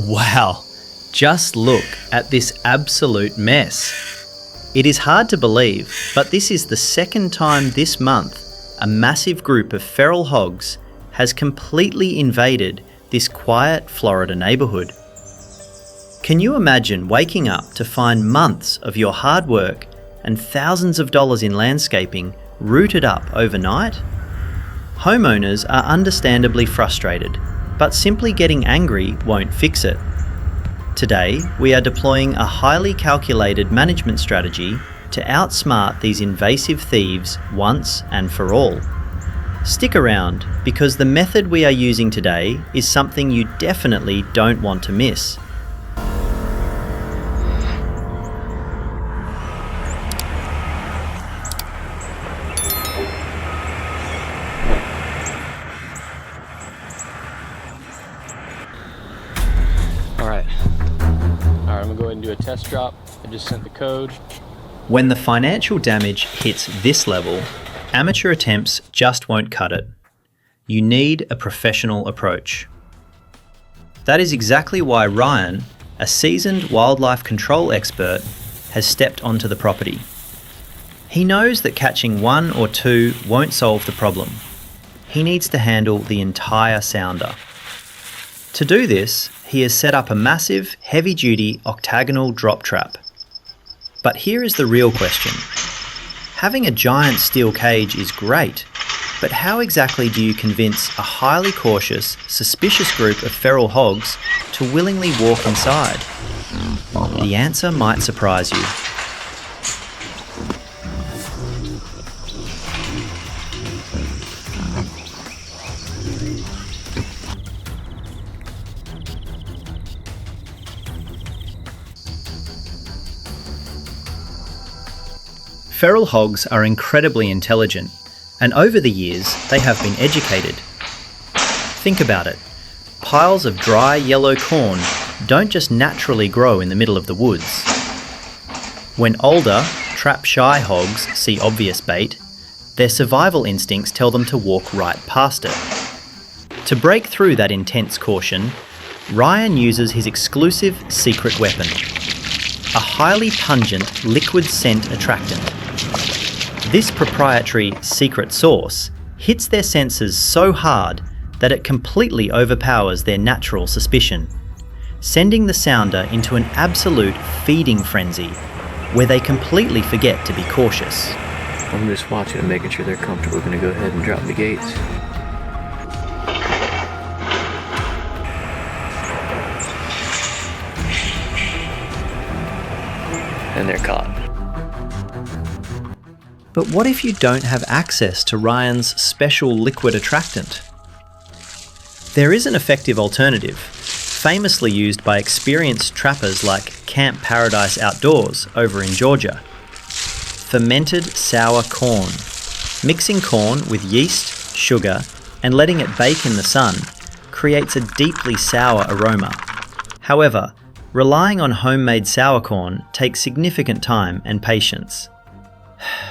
Wow, just look at this absolute mess. It is hard to believe, but this is the second time this month a massive group of feral hogs has completely invaded this quiet Florida neighbourhood. Can you imagine waking up to find months of your hard work and thousands of dollars in landscaping rooted up overnight? Homeowners are understandably frustrated, but simply getting angry won't fix it. Today, we are deploying a highly calculated management strategy to outsmart these invasive thieves once and for all. Stick around, because the method we are using today is something you definitely don't want to miss. Alright, I'm gonna go ahead and do a test drop. I just sent the code. When the financial damage hits this level, amateur attempts just won't cut it. You need a professional approach. That is exactly why Ryan, a seasoned wildlife control expert, has stepped onto the property. He knows that catching one or two won't solve the problem. He needs to handle the entire sounder. To do this, he has set up a massive, heavy-duty octagonal drop trap. But here is the real question. Having a giant steel cage is great, but how exactly do you convince a highly cautious, suspicious group of feral hogs to willingly walk inside? The answer might surprise you. Feral hogs are incredibly intelligent, and over the years they have been educated. Think about it. Piles of dry yellow corn don't just naturally grow in the middle of the woods. When older, trap-shy hogs see obvious bait, their survival instincts tell them to walk right past it. To break through that intense caution, Ryan uses his exclusive secret weapon, a highly pungent liquid scent attractant. This proprietary secret sauce hits their senses so hard that it completely overpowers their natural suspicion, sending the sounder into an absolute feeding frenzy where they completely forget to be cautious. I'm just watching and making sure they're comfortable. We're going to go ahead and drop the gates. And they're caught. But what if you don't have access to Ryan's special liquid attractant? There is an effective alternative, famously used by experienced trappers like Camp Paradise Outdoors over in Georgia. Fermented sour corn. Mixing corn with yeast, sugar, and letting it bake in the sun creates a deeply sour aroma. However, relying on homemade sour corn takes significant time and patience.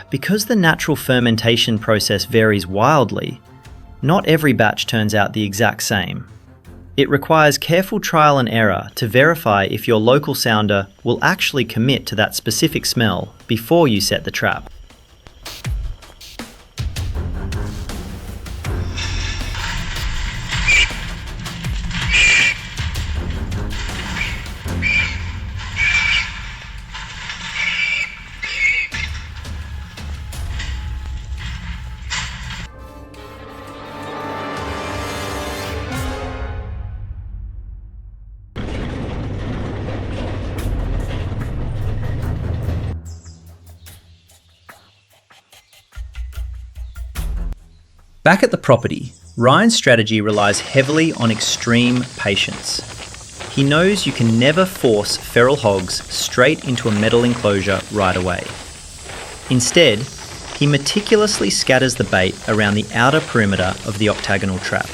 Because the natural fermentation process varies wildly, not every batch turns out the exact same. It requires careful trial and error to verify if your local sounder will actually commit to that specific smell before you set the trap. Back at the property, Ryan's strategy relies heavily on extreme patience. He knows you can never force feral hogs straight into a metal enclosure right away. Instead, he meticulously scatters the bait around the outer perimeter of the octagonal trap.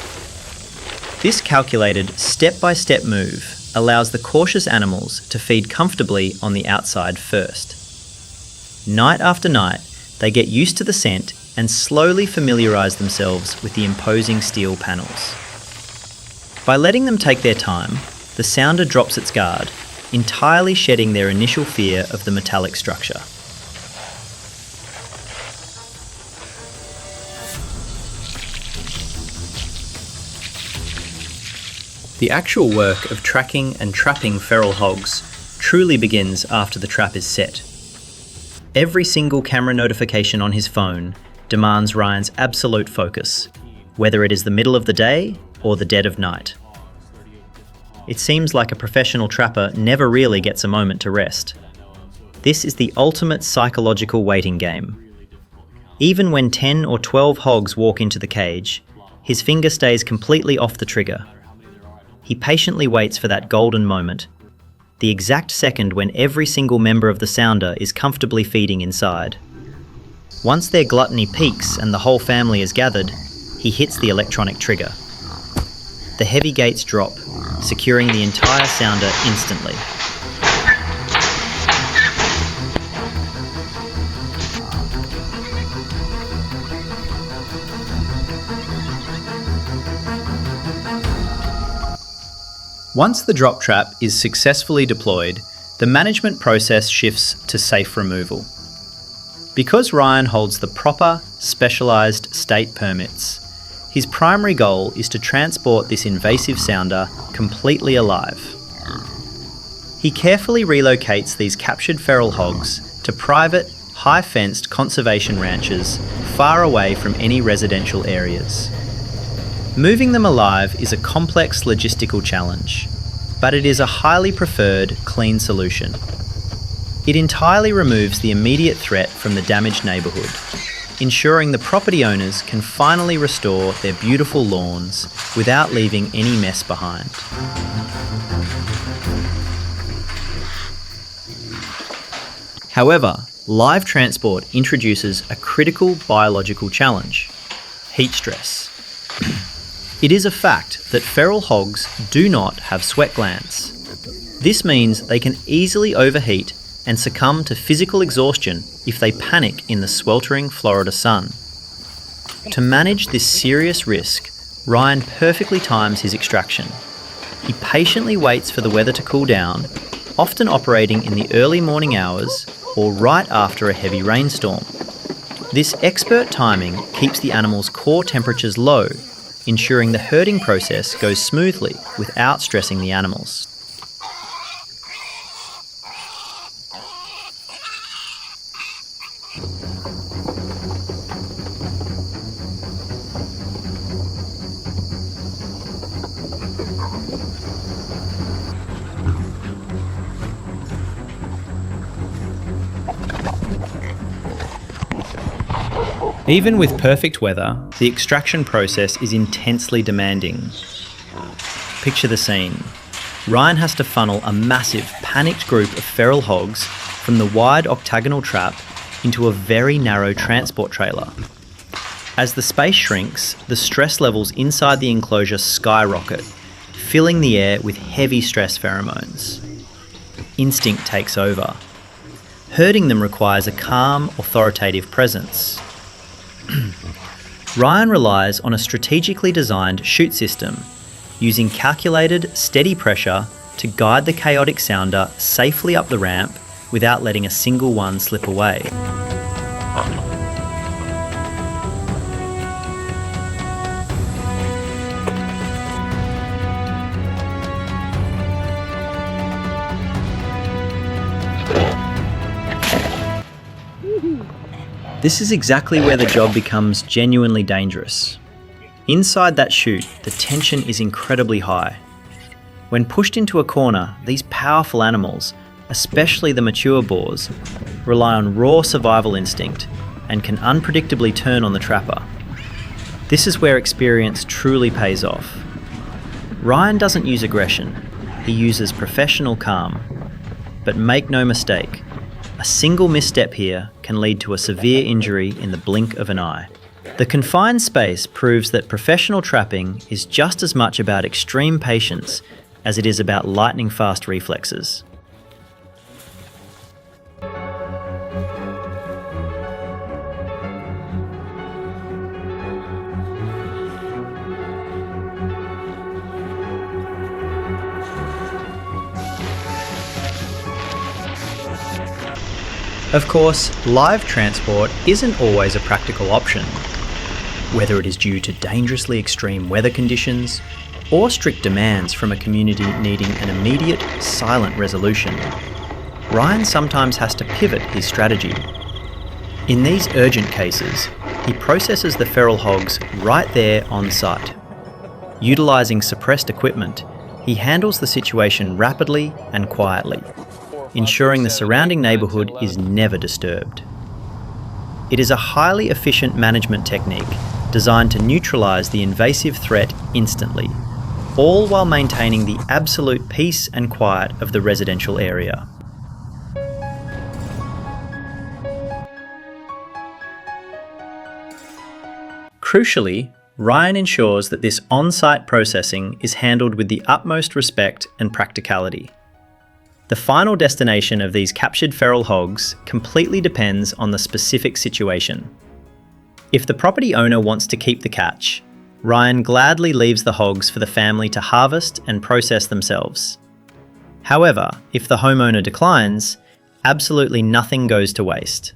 This calculated step-by-step move allows the cautious animals to feed comfortably on the outside first. Night after night, they get used to the scent and slowly familiarise themselves with the imposing steel panels. By letting them take their time, the sounder drops its guard, entirely shedding their initial fear of the metallic structure. The actual work of tracking and trapping feral hogs truly begins after the trap is set. Every single camera notification on his phone demands Ryan's absolute focus, whether it is the middle of the day or the dead of night. It seems like a professional trapper never really gets a moment to rest. This is the ultimate psychological waiting game. Even when 10 or 12 hogs walk into the cage, his finger stays completely off the trigger. He patiently waits for that golden moment, the exact second when every single member of the sounder is comfortably feeding inside. Once their gluttony peaks and the whole family is gathered, he hits the electronic trigger. The heavy gates drop, securing the entire sounder instantly. Once the drop trap is successfully deployed, the management process shifts to safe removal. Because Ryan holds the proper, specialised state permits, his primary goal is to transport this invasive sounder completely alive. He carefully relocates these captured feral hogs to private, high-fenced conservation ranches far away from any residential areas. Moving them alive is a complex logistical challenge, but it is a highly preferred, clean solution. It entirely removes the immediate threat from the damaged neighbourhood, ensuring the property owners can finally restore their beautiful lawns without leaving any mess behind. However, live transport introduces a critical biological challenge: heat stress. It is a fact that feral hogs do not have sweat glands. This means they can easily overheat and succumb to physical exhaustion if they panic in the sweltering Florida sun. To manage this serious risk, Ryan perfectly times his extraction. He patiently waits for the weather to cool down, often operating in the early morning hours or right after a heavy rainstorm. This expert timing keeps the animal's core temperatures low, ensuring the herding process goes smoothly without stressing the animals. Even with perfect weather, the extraction process is intensely demanding. Picture the scene. Ryan has to funnel a massive, panicked group of feral hogs from the wide octagonal trap into a very narrow transport trailer. As the space shrinks, the stress levels inside the enclosure skyrocket, filling the air with heavy stress pheromones. Instinct takes over. Herding them requires a calm, authoritative presence. Ryan relies on a strategically designed chute system, using calculated, steady pressure to guide the chaotic sounder safely up the ramp without letting a single one slip away. This is exactly where the job becomes genuinely dangerous. Inside that chute, the tension is incredibly high. When pushed into a corner, these powerful animals, especially the mature boars, rely on raw survival instinct and can unpredictably turn on the trapper. This is where experience truly pays off. Ryan doesn't use aggression, he uses professional calm. But make no mistake, a single misstep here can lead to a severe injury in the blink of an eye. The confined space proves that professional trapping is just as much about extreme patience as it is about lightning-fast reflexes. Of course, live transport isn't always a practical option. Whether it is due to dangerously extreme weather conditions or strict demands from a community needing an immediate, silent resolution, Ryan sometimes has to pivot his strategy. In these urgent cases, he processes the feral hogs right there on site. Utilising suppressed equipment, he handles the situation rapidly and quietly, ensuring the surrounding neighbourhood is never disturbed. It is a highly efficient management technique designed to neutralise the invasive threat instantly, all while maintaining the absolute peace and quiet of the residential area. Crucially, Ryan ensures that this on-site processing is handled with the utmost respect and practicality. The final destination of these captured feral hogs completely depends on the specific situation. If the property owner wants to keep the catch, Ryan gladly leaves the hogs for the family to harvest and process themselves. However, if the homeowner declines, absolutely nothing goes to waste.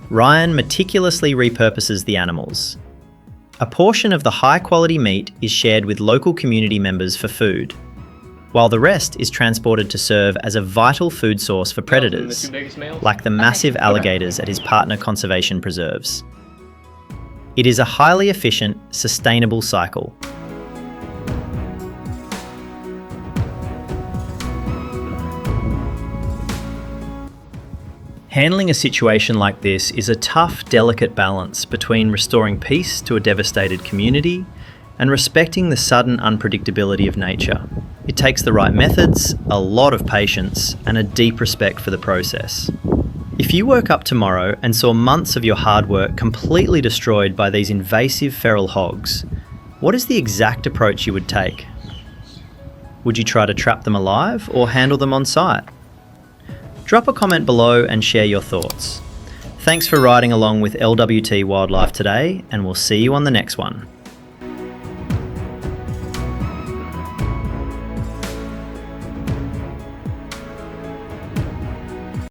Ryan meticulously repurposes the animals. A portion of the high-quality meat is shared with local community members for food, while the rest is transported to serve as a vital food source for predators, like the massive alligators at his partner conservation preserves. It is a highly efficient, sustainable cycle. Handling a situation like this is a tough, delicate balance between restoring peace to a devastated community and respecting the sudden unpredictability of nature. It takes the right methods, a lot of patience, and a deep respect for the process. If you woke up tomorrow and saw months of your hard work completely destroyed by these invasive feral hogs, what is the exact approach you would take? Would you try to trap them alive or handle them on site? Drop a comment below and share your thoughts. Thanks for riding along with LWT Wildlife today, and we'll see you on the next one.